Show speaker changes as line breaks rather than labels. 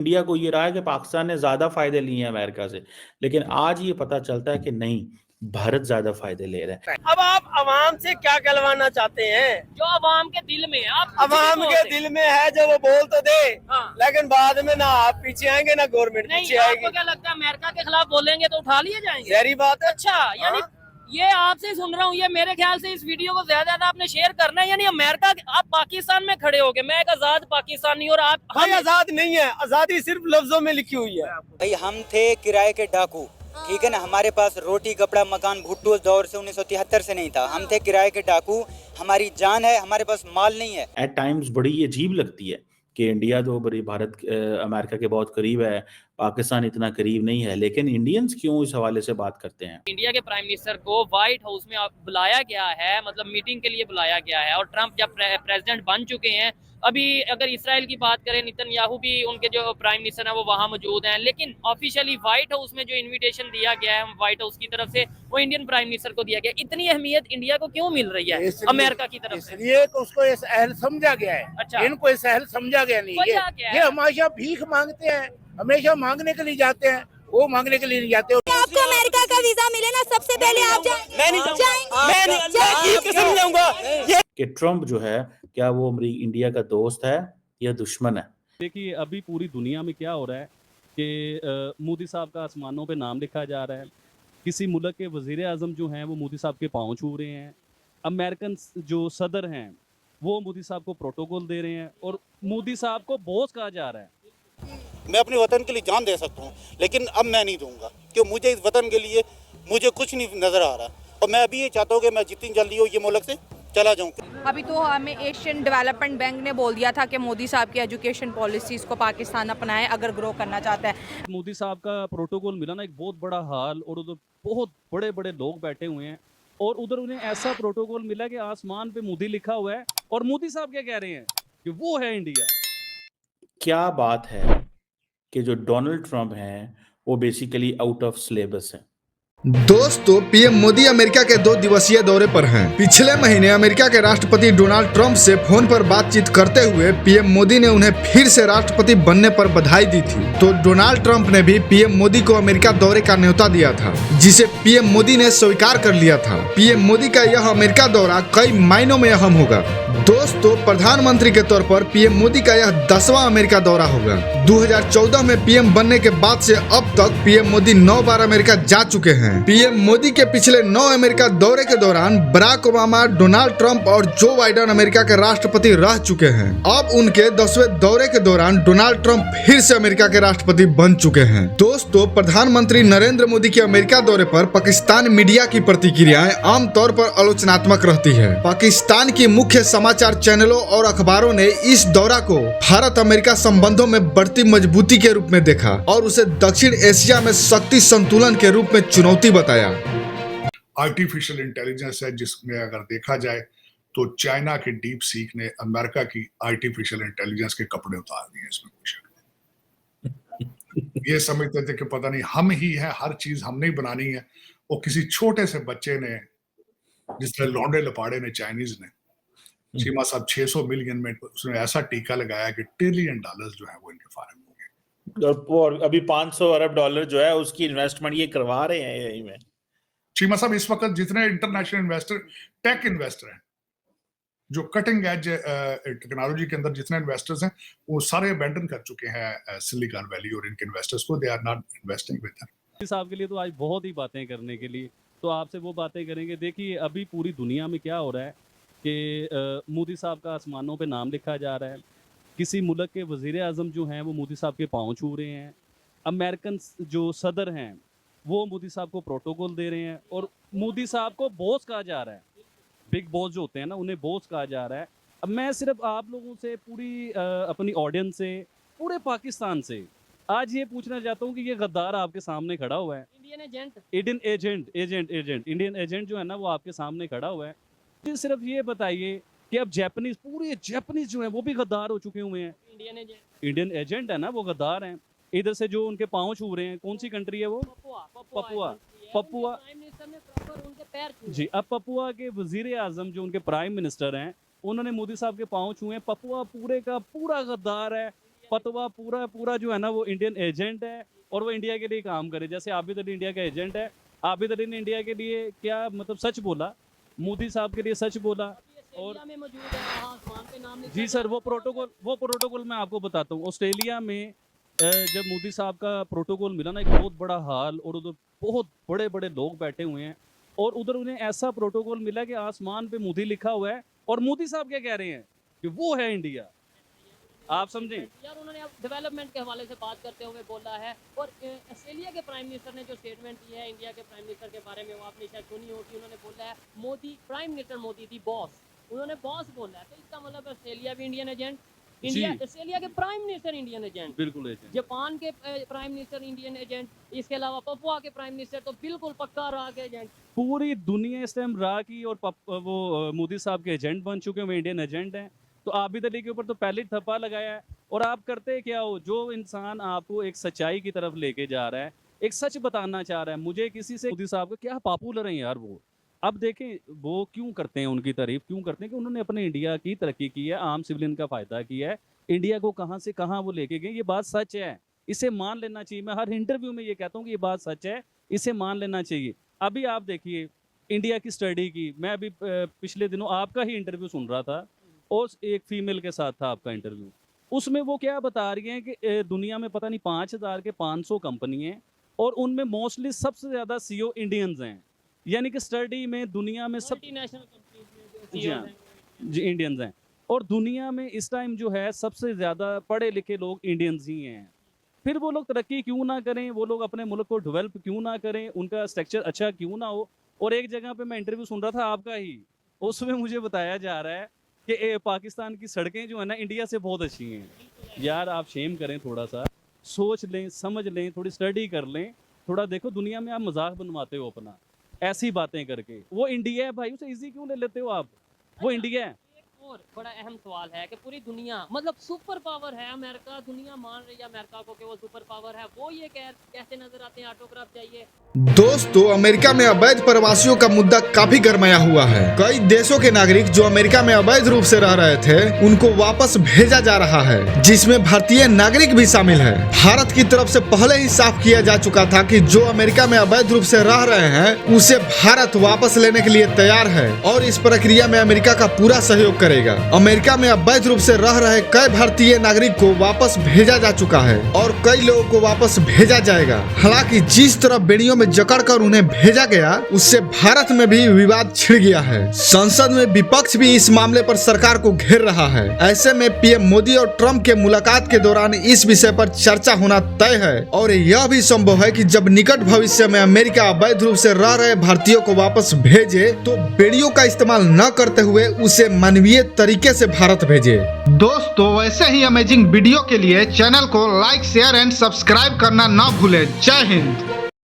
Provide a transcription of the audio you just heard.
India को ये रहा है कि पाकिस्तान ने ज़्यादा फ़ायदे लिए हैं अमेरिका से, लेकिन आज ये पता चलता है कि नहीं, भारत ज़्यादा फ़ायदे ले रहा है।
अब आप अवाम से क्या कहलवाना चाहते हैं?
जो अवाम के दिल में है, आप
अवाम के दिल में है जो वो बोल तो दे,
हाँ।
लेकिन बाद में ना आप पीछे आएंगे ना गवर्नमेंट
नहीं,
पीछे
आपको
आएगी।
क्या लगता है अमेरिका के खिलाफ बोलेंगे तो उठा लिए जाएंगे?
गहरी बात है।
अच्छा, यानी ये आपसे सुन रहा हूँ, ये मेरे ख्याल से इस वीडियो को ज्यादा आपने शेयर करना है। यानी अमेरिका, आप पाकिस्तान में खड़े होगे, मैं एक आजाद पाकिस्तानी और आप
भाई आजाद नहीं है, आजादी सिर्फ लफ्जों में लिखी हुई है।
भाई हम थे किराए के डाकू, ठीक है ना। हमारे पास रोटी कपड़ा मकान भुट्टो दौर से 1973 से नहीं था। हम थे किराए के डाकू, हमारी जान है, हमारे पास माल नहीं है।
एट टाइम्स बड़ी अजीब लगती है कि इंडिया तो बड़ी भारत अमेरिका के बहुत करीब है, पाकिस्तान इतना करीब नहीं है, लेकिन इंडियंस क्यों इस हवाले से बात करते हैं?
इंडिया के प्राइम मिनिस्टर को व्हाइट हाउस में बुलाया गया है, मतलब मीटिंग के लिए बुलाया गया है। और ट्रंप जब प्रेसिडेंट बन चुके हैं, अभी अगर इसराइल की बात करें, नेतन्याहू भी, उनके जो प्राइम मिनिस्टर हैं वो वहां मौजूद हैं, लेकिन ऑफिशियली व्हाइट हाउस में जो इनविटेशन दिया गया है व्हाइट हाउस की तरफ से, वो इंडियन प्राइम मिनिस्टर को दिया गया। इतनी अहमियत इंडिया को क्यों मिल रही है अमेरिका की तरफ से?
इसलिए तो उसको इस अहल समझा गया है।
अच्छा।
इनको इस अहल समझा गया नहीं।
वजह क्या है?
ये हमेशा भीख मांगते हैं, हमेशा मांगने के लिए जाते हैं, वो मांगने के लिए नहीं जाते।
आपको अमेरिका का वीजा मिले ना, सबसे पहले आप
मैं नहीं जाऊंगा।
कि ट्रंप जो है, क्या वो इंडिया का दोस्त है या दुश्मन है?
देखिए अभी पूरी दुनिया में क्या हो रहा है कि मोदी साहब का आसमानों पे नाम लिखा जा रहा है। किसी मुल्क के वज़ीर आज़म जो हैं वो मोदी साहब के पाँव छू रहे हैं। अमेरिकन जो सदर हैं वो मोदी साहब को प्रोटोकॉल दे रहे हैं और मोदी साहब को बॉस कहा जा रहा है।
मैं अपने वतन के लिए जान दे सकता हूँ, लेकिन अब मैं नहीं दूंगा, क्योंकि मुझे इस वतन के लिए मुझे कुछ नहीं नज़र आ रहा। और मैं अभी ये चाहता हूँ कि मैं जितनी जल्दी हो ये मुल्क से चला जाऊँ।
अभी तो हमें एशियन डेवलपमेंट बैंक ने बोल दिया था कि मोदी साहब की एजुकेशन पॉलिसीज को पाकिस्तान अपनाए अगर ग्रो करना चाहता है।
मोदी साहब का प्रोटोकॉल मिला ना, एक बहुत बड़ा हाल, और उधर बहुत बड़े बड़े लोग बैठे हुए हैं और उधर उन्हें ऐसा प्रोटोकॉल मिला कि आसमान पे मोदी लिखा हुआ है और मोदी साहब क्या कह रहे हैं कि वो है इंडिया।
क्या बात है कि जो डोनाल्ड ट्रंप हैं वो बेसिकली आउट ऑफ सिलेबस हैं।
दोस्तों, पीएम मोदी अमेरिका के 2 दिवसीय दौरे पर हैं। पिछले महीने अमेरिका के राष्ट्रपति डोनाल्ड ट्रंप से फोन पर बातचीत करते हुए पीएम मोदी ने उन्हें फिर से राष्ट्रपति बनने पर बधाई दी थी। तो डोनाल्ड ट्रंप ने भी पीएम मोदी को अमेरिका दौरे का न्योता दिया था, जिसे पीएम मोदी ने स्वीकार कर लिया था। पीएम मोदी का यह अमेरिका दौरा कई मायनों में अहम होगा। दोस्तों, प्रधानमंत्री के तौर पर पीएम मोदी का यह 10वां अमेरिका दौरा होगा। 2014 में पीएम बनने के बाद से अब तक पीएम मोदी 9 बार अमेरिका जा चुके हैं। पीएम मोदी के पिछले 9 अमेरिका दौरे के दौरान बराक ओबामा, डोनाल्ड ट्रंप और जो बाइडेन अमेरिका के राष्ट्रपति रह चुके हैं। अब उनके 10वें दौरे के दौरान डोनाल्ड ट्रंप फिर से अमेरिका के राष्ट्रपति बन चुके हैं। दोस्तों, प्रधानमंत्री नरेंद्र मोदी के अमेरिका दौरे पर पाकिस्तान मीडिया की प्रतिक्रियाएं आमतौर पर आलोचनात्मक रहती है। पाकिस्तान की मुख्य समाचार चैनलों और अखबारों ने इस दौरा को भारत अमेरिका संबंधों में बढ़ती मजबूती के रूप में देखा और उसे दक्षिण एशिया में शक्ति संतुलन के रूप में चुनौती बताया।
आर्टिफिशियल इंटेलिजेंस है जिसमें अगर देखा जाए तो चाइना के डीप सीक ने अमेरिका की आर्टिफिशियल इंटेलिजेंस के कपड़े उतार दिए। इसमें कोई शक नहीं। ये समझते थे कि पता नहीं हम ही हैं, हर चीज हमने ही बनानी है। वो किसी छोटे से बच्चे ने, जिस तरह लौंडे लपाड़े ने, चाइनीज ने, चीमा साहब 600 मिलियन में उसने ऐसा टीका लगाया कि $1 ट्रिलियन जो है वो इनके फार्म हो गए।
और अभी 500 अरब डॉलर जो है उसकी इन्वेस्टमेंट ये करवा रहे हैं यही में।
चीमा साहब, इस वक्त जितने इंटरनेशनल इन्वेस्टर, टेक इन्वेस्टर हैं, जो कटिंग एज टेक्नोलॉजी के अंदर जितने इन्वेस्टर्स हैं, वो सारे अबैंडन कर चुके हैं सिलिकॉन वैली और इनके इन्वेस्टर्स को। They are not investing with them.
साहब के लिए तो आज बहुत ही बातें करने के लिए, तो आपसे वो बातें करेंगे। देखिए अभी पूरी दुनिया में क्या हो रहा है कि मोदी साहब का आसमानों पे नाम लिखा जा रहा है। किसी मुल्क के वज़ीर आज़म जो हैं वो मोदी साहब के पाँव छू रहे हैं। अमेरिकन जो सदर हैं वो मोदी साहब को प्रोटोकॉल दे रहे हैं और मोदी साहब को बॉस कहा जा रहा है। बिग बॉस जो होते हैं ना, उन्हें बॉस कहा जा रहा है। अब मैं सिर्फ आप लोगों से, पूरी अपनी ऑडियंस से, पूरे पाकिस्तान से आज ये पूछना चाहता हूँ कि ये गद्दार आपके सामने खड़ा हुआ है, इंडियन एजेंट जो है ना, वो आपके सामने खड़ा हुआ है। सिर्फ ये बताइए कि अब पूरे जापानीज जो है वो भी गद्दार हो चुके हुए हैं। इंडियन एजेंट है ना, वो गद्दार हैं। इधर से जो उनके पाँव छू रहे हैं, कौन सी कंट्री है वो? पपुआ जी। अब पपुआ के वजीर आजम जो उनके प्राइम मिनिस्टर हैं, उन्होंने मोदी साहब के पाँव छुए हैं। पपुआ पूरे का पूरा गद्दार है। फतवा पूरा जो है ना वो इंडियन एजेंट है और वो इंडिया के लिए काम करे। जैसे आबिद अली इंडिया का एजेंट है, आबिद अली ने इंडिया के लिए क्या मतलब सच बोला, मोदी साहब के लिए सच बोला। और
में मौजूद है, वहाँ आसमान पे नाम लिखा
जी सर, वो प्रोटोकॉल मैं आपको बताता हूँ। ऑस्ट्रेलिया में जब मोदी साहब का प्रोटोकॉल मिला ना, एक बहुत बड़ा हाल, और उधर बहुत बड़े बड़े लोग बैठे हुए हैं, और उधर उन्हें ऐसा प्रोटोकॉल मिला कि आसमान पे मोदी लिखा हुआ है, और मोदी साहब क्या कह रहे हैं कि वो है इंडिया। आप समझें
यार, उन्होंने अब डेवलपमेंट के हवाले से बात करते हुए बोला है। और ऑस्ट्रेलिया के प्राइम मिनिस्टर ने जो स्टेटमेंट दी है इंडिया के प्राइम मिनिस्टर के बारे में, वो आपने शायद सुनी होगी। उन्होंने बोला है मोदी, प्राइम मिनिस्टर मोदी थी बॉस, उन्होंने बॉस बोला है। तो इसका मतलब ऑस्ट्रेलिया भी इंडियन एजेंट, इंडिया ऑस्ट्रेलिया के प्राइम मिनिस्टर इंडियन एजेंट,
बिल्कुल एजेंट,
जापान के प्राइम मिनिस्टर इंडियन एजेंट, इसके अलावा पपुआ के प्राइम मिनिस्टर तो बिल्कुल पक्का रहा के एजेंट।
पूरी दुनिया इस टाइम रहा की और वो मोदी साहब के एजेंट बन चुके हैं, वो इंडियन एजेंट हैं। तो आबिद अली के ऊपर तो पहले थप्पा लगाया है। और आप करते क्या हो, जो इंसान आपको एक सच्चाई की तरफ लेके जा रहा है, एक सच बताना चाह रहा है, मुझे किसी से मोदी साहब का क्या पॉपुलर है यार वो। अब देखें वो क्यों करते हैं, उनकी तारीफ क्यों करते हैं कि उन्होंने अपने इंडिया की तरक्की की है, आम सिविलियन का फ़ायदा किया है, इंडिया को कहाँ से कहाँ वो लेके गए। ये बात सच है, इसे मान लेना चाहिए। मैं हर इंटरव्यू में ये कहता हूँ कि ये बात सच है, इसे मान लेना चाहिए। अभी आप देखिए इंडिया की स्टडी की, मैं अभी पिछले दिनों आपका ही इंटरव्यू सुन रहा था, और एक फीमेल के साथ था आपका इंटरव्यू। उसमें वो क्या बता रही हैं कि दुनिया में पता नहीं 5000 के 500 कंपनी हैं, और उनमें मोस्टली सबसे ज़्यादा CEO इंडियंस हैं। यानी कि स्टडी में दुनिया में सब
मल्टीनेशनल कंपनीज में
जी हाँ जी इंडियंस हैं, और दुनिया में इस टाइम जो है सबसे ज़्यादा पढ़े लिखे लोग इंडियंस ही हैं। फिर वो लोग तरक्की क्यों ना करें, वो लोग अपने मुल्क को डेवलप क्यों ना करें, उनका स्ट्रक्चर अच्छा क्यों ना हो। और एक जगह पे मैं इंटरव्यू सुन रहा था आपका ही, उसमें मुझे बताया जा रहा है कि पाकिस्तान की सड़कें जो है ना इंडिया से बहुत अच्छी हैं। यार आप शेम करें, थोड़ा सा सोच लें, समझ लें, थोड़ी स्टडी कर लें, थोड़ा देखो दुनिया में आप मजाक बनवाते हो अपना ऐसी बातें करके। वो इंडिया है भाई, उसे इजी क्यों ले लेते हो आप, वो इंडिया है।
और बड़ा अहम सवाल है कि पूरी दुनिया मतलब सुपर पावर है अमेरिका, दुनिया मान रही है अमेरिका को कि वो सुपर पावर है, वो ये कैसे नजर आते हैं ऑटोग्राफ चाहिए।
दोस्तों, अमेरिका में अवैध प्रवासियों का मुद्दा काफी गरमाया हुआ है। कई देशों के नागरिक जो अमेरिका में अवैध रूप से रह रहे थे, उनको वापस भेजा जा रहा है, जिसमें भारतीय नागरिक भी शामिल है। भारत की तरफ से पहले ही साफ किया जा चुका था कि जो अमेरिका में अवैध रूप से रह रहे हैं, उसे भारत वापस लेने के लिए तैयार है, और इस प्रक्रिया में अमेरिका का पूरा सहयोग करेगा। अमेरिका में अवैध रूप से रह रहे कई भारतीय नागरिक को वापस भेजा जा चुका है, और कई लोगों को वापस भेजा जाएगा। हालांकि जिस तरह बेड़ियों में जकड़कर उन्हें भेजा गया, उससे भारत में भी विवाद छिड़ गया है। संसद में विपक्ष भी इस मामले पर सरकार को घेर रहा है। ऐसे में पीएम मोदी और ट्रंप के मुलाकात के दौरान इस विषय पर चर्चा होना तय है, और यह भी संभव है कि जब निकट भविष्य में अमेरिका अवैध रूप से रह रहे भारतीयों को वापस भेजे, तो बेड़ियों का इस्तेमाल न करते हुए उसे मानवीय तरीके से भारत भेजे। दोस्तों, ऐसे ही अमेजिंग वीडियो के लिए चैनल को लाइक, शेयर एंड सब्सक्राइब करना ना भूलें। जय हिंद।